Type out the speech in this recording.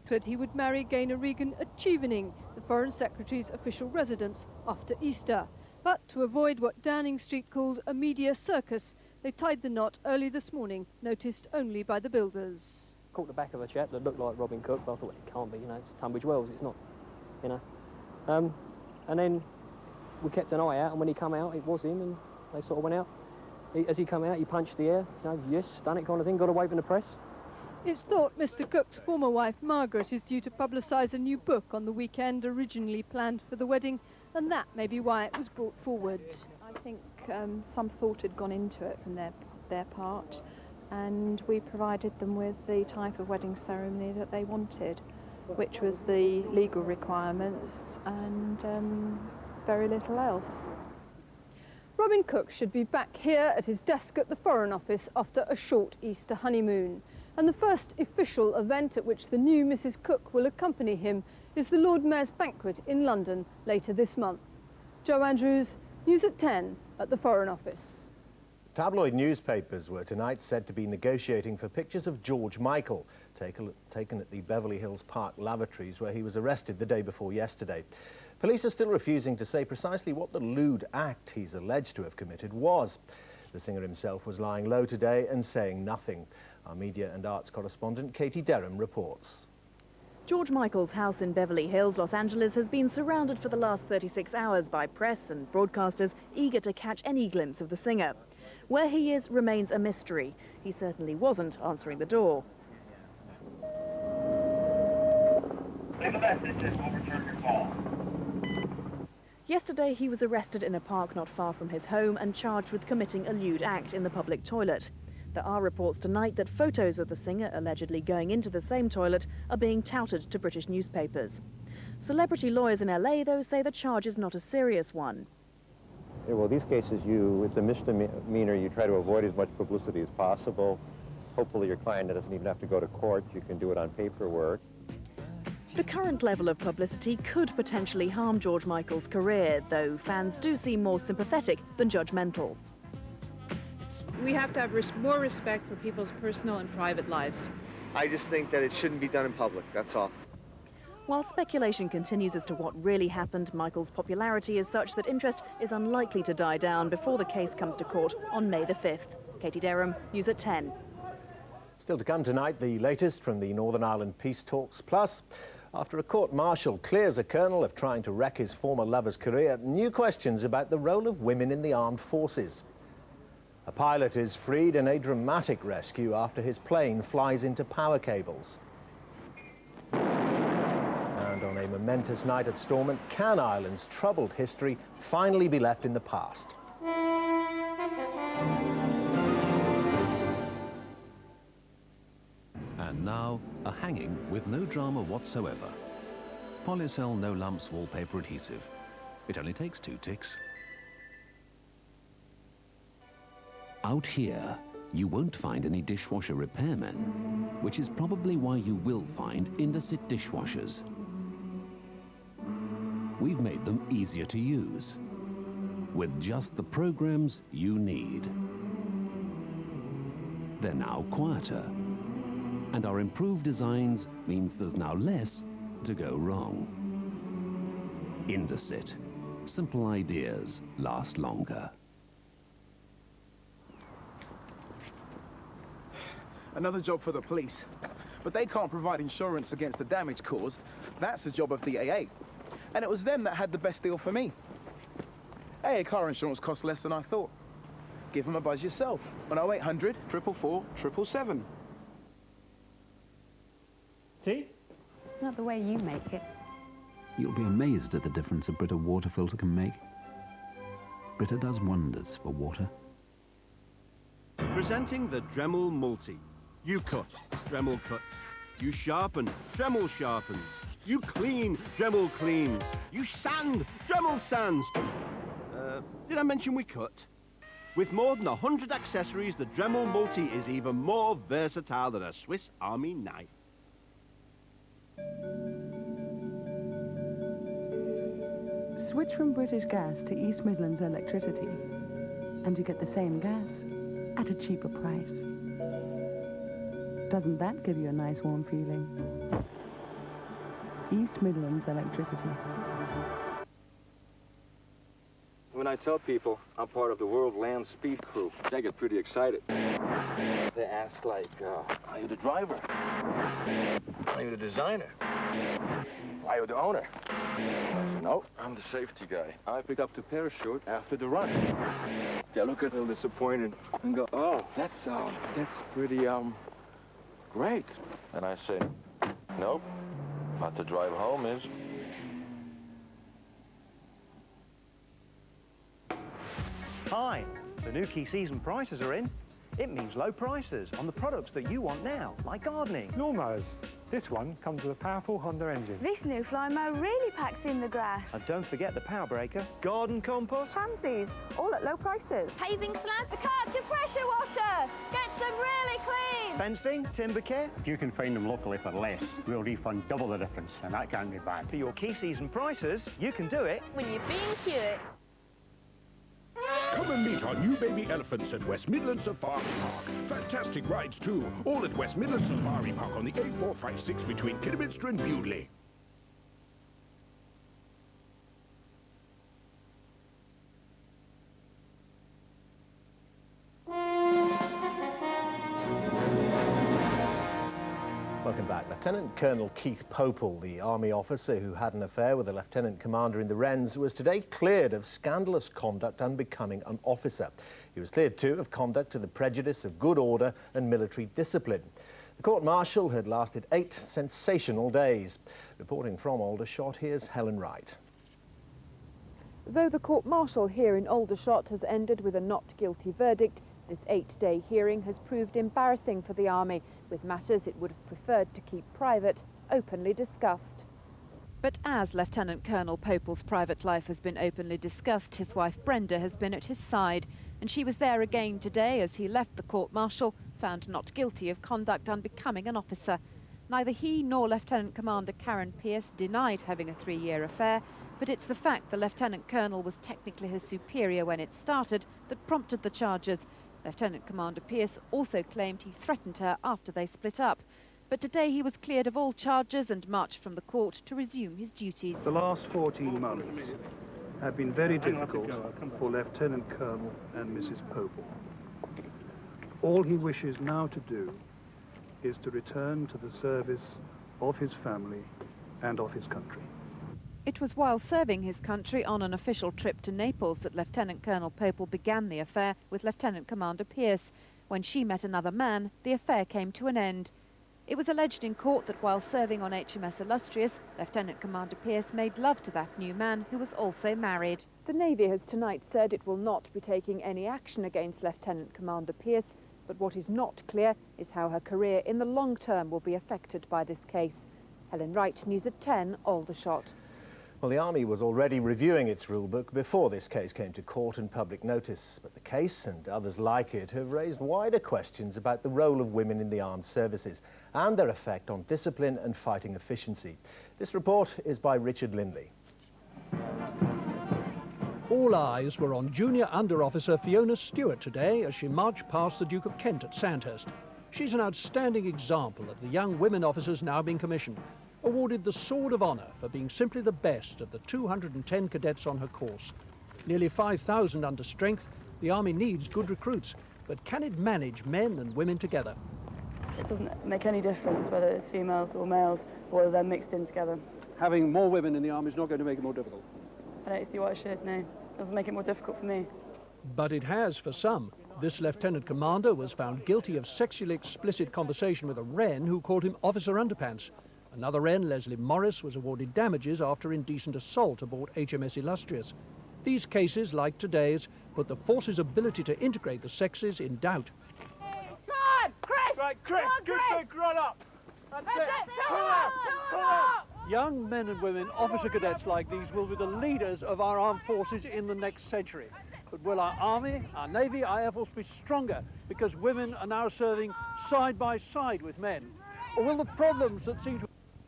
said he would marry Gaynor Regan at Chevening, the Foreign Secretary's official residence, after Easter. But to avoid what Downing Street called a media circus, they tied the knot early this morning, noticed only by the builders. Caught the back of a chap that looked like Robin Cook, but I thought, well, it can't be, you know, it's Tunbridge Wells, it's not, you know. And then we kept an eye out, and when he come out, it was him, and they sort of went out. As he come out, he punched the air, you know, yes, done it kind of thing, got away from the press. It's thought Mr Cook's former wife, Margaret, is due to publicise a new book on the weekend originally planned for the wedding, and that may be why it was brought forward. I think some thought had gone into it from their part, and we provided them with the type of wedding ceremony that they wanted, which was the legal requirements and very little else. Robin Cook should be back here at his desk at the Foreign Office after a short Easter honeymoon. And the first official event at which the new Mrs Cook will accompany him is the Lord Mayor's banquet in London later this month. Joe Andrews, News at 10 at the Foreign Office. Tabloid newspapers were tonight said to be negotiating for pictures of George Michael, taken at the Beverly Hills Park lavatories where he was arrested the day before yesterday. Police are still refusing to say precisely what the lewd act he's alleged to have committed was. The singer himself was lying low today and saying nothing. Our media and arts correspondent Katie Derham reports. George Michael's house in Beverly Hills, Los Angeles, has been surrounded for the last 36 hours by press and broadcasters eager to catch any glimpse of the singer. Where he is remains a mystery. He certainly wasn't answering the door. Leave a message and we'll return your call. Yesterday, he was arrested in a park not far from his home and charged with committing a lewd act in the public toilet. There are reports tonight that photos of the singer allegedly going into the same toilet are being touted to British newspapers. Celebrity lawyers in LA, though, say the charge is not a serious one. Yeah, well, these cases, it's a misdemeanor. You try to avoid as much publicity as possible. Hopefully your client doesn't even have to go to court. You can do it on paperwork. The current level of publicity could potentially harm George Michael's career, though fans do seem more sympathetic than judgmental. We have to have more respect for people's personal and private lives. I just think that it shouldn't be done in public, that's all. While speculation continues as to what really happened, Michael's popularity is such that interest is unlikely to die down before the case comes to court on May the 5th. Katie Derham, News at 10. Still to come tonight, the latest from the Northern Ireland peace talks. Plus, after a court-martial clears a colonel of trying to wreck his former lover's career, new questions about the role of women in the armed forces. A pilot is freed in a dramatic rescue after his plane flies into power cables. And on a momentous night at Stormont, can Ireland's troubled history finally be left in the past? And now, a hanging with no drama whatsoever. Polycell No Lumps wallpaper adhesive. It only takes 2 ticks. Out here, you won't find any dishwasher repairmen, which is probably why you will find Indesit dishwashers. We've made them easier to use, with just the programs you need. They're now quieter, and our improved designs means there's now less to go wrong. Indesit. Simple ideas last longer. Another job for the police. But they can't provide insurance against the damage caused. That's the job of the AA. And it was them that had the best deal for me. AA car insurance costs less than I thought. Give them a buzz yourself on 0800 444 777. Tea? Not the way you make it. You'll be amazed at the difference a Brita water filter can make. Brita does wonders for water. Presenting the Dremel Multi. You cut, Dremel cuts. You sharpen, Dremel sharpens. You clean, Dremel cleans. You sand, Dremel sands. Did I mention we cut? With more than 100 accessories, the Dremel Multi is even more versatile than a Swiss Army knife. Switch from British Gas to East Midlands Electricity, and you get the same gas at a cheaper price. Doesn't that give you a nice warm feeling? East Midlands Electricity. When I tell people I'm part of the World Land Speed Crew, they get pretty excited. They ask like, are you the driver? Are you the designer? Are you the owner? I say, no, I'm the safety guy. I pick up the parachute after the run. They look a little disappointed and go, oh, that's pretty, great. And I say, nope, but the drive home is. Hi, the new key season prices are in. It means low prices on the products that you want now, like gardening. Lawnmowers. This one comes with a powerful Honda engine. This new Flymo really packs in the grass. And don't forget the power breaker, garden compost. Pansies, all at low prices. Paving slab, the Karcher pressure washer. Gets them really clean. Fencing, timber care. If you can find them locally for less, we'll refund double the difference, and that can't be bad. For your key season prices, you can do it. When you're being cute. Come and meet our new baby elephants at West Midlands Safari Park. Fantastic rides too, all at West Midlands Safari Park on the A456 between Kidderminster and Bewdley. Welcome back. Lieutenant Colonel Keith Popel, the Army officer who had an affair with the Lieutenant Commander in the Wrens, was today cleared of scandalous conduct unbecoming an officer. He was cleared too of conduct to the prejudice of good order and military discipline. The court-martial had lasted 8 sensational days. Reporting from Aldershot, here's Helen Wright. Though the court-martial here in Aldershot has ended with a not guilty verdict, this 8-day hearing has proved embarrassing for the Army, with matters it would have preferred to keep private openly discussed. But as Lieutenant Colonel Popel's private life has been openly discussed, his wife Brenda has been at his side, and she was there again today as he left the court-martial, found not guilty of conduct unbecoming an officer. Neither he nor Lieutenant Commander Karen Pierce denied having a 3-year affair, but it's the fact the Lieutenant Colonel was technically her superior when it started that prompted the charges. Lieutenant Commander Pierce also claimed he threatened her after they split up. But today he was cleared of all charges and marched from the court to resume his duties. The last 14 months have been very difficult for Lieutenant Colonel and Mrs. Popel. All he wishes now to do is to return to the service of his family and of his country. It was while serving his country on an official trip to Naples that Lieutenant Colonel Popel began the affair with Lieutenant Commander Pierce. When she met another man, the affair came to an end. It was alleged in court that while serving on HMS Illustrious, Lieutenant Commander Pierce made love to that new man who was also married. The Navy has tonight said it will not be taking any action against Lieutenant Commander Pierce, but what is not clear is how her career in the long term will be affected by this case. Helen Wright, News at 10, Aldershot. Well, the Army was already reviewing its rulebook before this case came to court and public notice. But the case and others like it have raised wider questions about the role of women in the armed services and their effect on discipline and fighting efficiency. This report is by Richard Lindley. All eyes were on Junior Under-Officer Fiona Stewart today as she marched past the Duke of Kent at Sandhurst. She's an outstanding example of the young women officers now being commissioned, awarded the Sword of Honour for being simply the best of the 210 cadets on her course. Nearly 5,000 under strength, the Army needs good recruits, but can it manage men and women together? It doesn't make any difference whether it's females or males, or whether they're mixed in together. Having more women in the Army is not going to make it more difficult. I don't see why it should, no. It doesn't make it more difficult for me. But it has for some. This Lieutenant Commander was found guilty of sexually explicit conversation with a Wren who called him Officer Underpants. Another Wren, Leslie Morris, was awarded damages after indecent assault aboard HMS Illustrious. These cases, like today's, put the force's ability to integrate the sexes in doubt. Come on, Chris! Right, Chris, good big, run up! That's it! Pull up! Pull up! Young men and women, officer cadets like these, will be the leaders of our armed forces in the next century. But will our Army, our Navy, our Air Force be stronger because women are now serving side by side with men? Or will the problems that seem to